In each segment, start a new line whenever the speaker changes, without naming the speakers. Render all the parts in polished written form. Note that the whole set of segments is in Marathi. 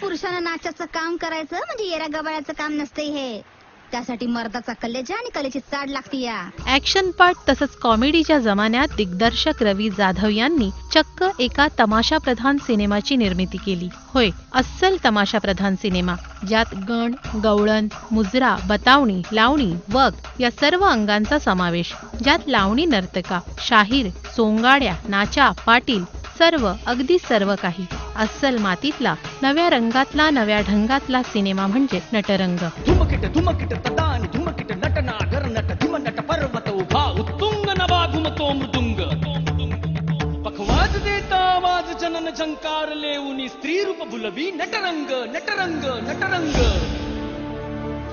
पुरुषानं नाचाचं काम करायचं म्हणजे येरा गबाळाचं काम नसते हे. त्यासाठी मर्दाचा कलेजा आणि कलेची चाड लागती या.
ऍक्शन पार्ट तसंच कॉमेडीच्या जमान्यात दिग्दर्शक रवी जाधव यांनी चक्क एका तमाशा प्रधान सिनेमाची निर्मिती केली. होय, अस्सल तमाशा प्रधान सिनेमा, ज्यात गण, गवळण, मुजरा, बतावणी, लावणी, वग या सर्व अंगांचा समावेश. ज्यात लावणी नर्तका, शाहीर, सोंगाड्या, नाचा, पाटील सर्व, अगदी सर्व काही. अस्सल मातीतला, नव्या रंगातला, नव्या ढंगातला सिनेमा म्हणजे नटरंग.
धुमकिट धुमकिट तदानी धुमकिट नटना घरनट धीमनट पर्वत उभा उत्तुंग नभा घुमतो मृदुंग. पखवाज देता आवाज जनन झंकार लेऊनी स्त्री रूप बुलवी नटरंग नटरंग नटरंग.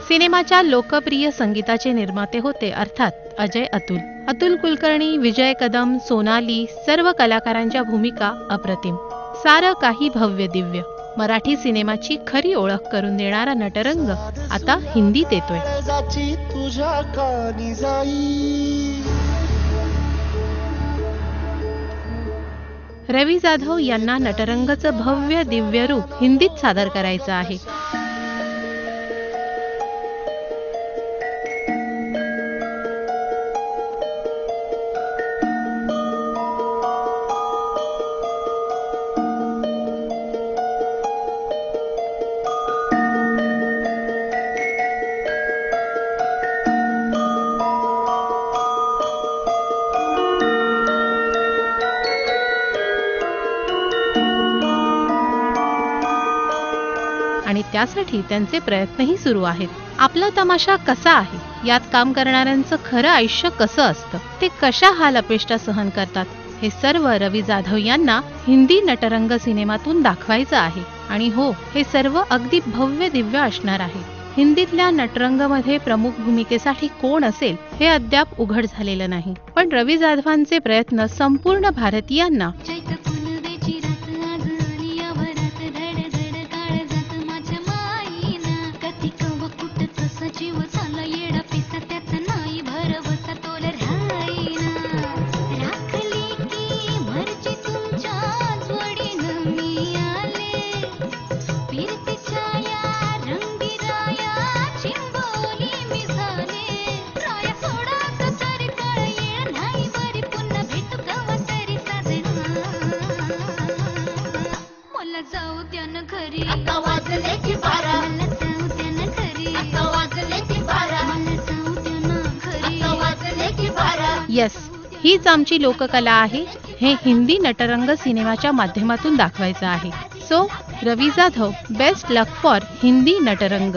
सिनेमाच्या लोकप्रिय संगीताचे निर्माते होते अर्थात अजय अतुल. अतुल कुलकर्णी, विजय कदम, सोनाली सर्व कलाकारांच्या भूमिका अप्रतिम. सारं काही भव्य दिव्य. मराठी सिनेमाची खरी ओळख करून देणारा नटरंग आता हिंदीत येतोय. रवी जाधव यांना नटरंगचं भव्य दिव्य रूप हिंदीत सादर करायचं आहे. आणि त्यासाठी त्यांचे प्रयत्नही सुरू आहेत. आपला तमाशा कसा आहे, यात काम करणाऱ्यांचं खरं आयुष्य कसं असतं, ते कशा हाल अपेष्टा सहन करतात, हे सर्व रवी जाधव यांना हिंदी नटरंग सिनेमातून दाखवायचं आहे. आणि हो, हे सर्व अगदी भव्य दिव्य असणार आहे. हिंदीतल्या नटरंगमध्ये प्रमुख भूमिकेसाठी कोण असेल हे अद्याप उघड झालेलं नाही. पण रवी जाधवांचे प्रयत्न संपूर्ण भारतीयांना येस, हीच आमची लोककला आहे. हे हिंदी नटरंग सिनेमाच्या माध्यमातून दाखवायचं आहे. So Ravi Jadhav, best luck for Hindi Natarang.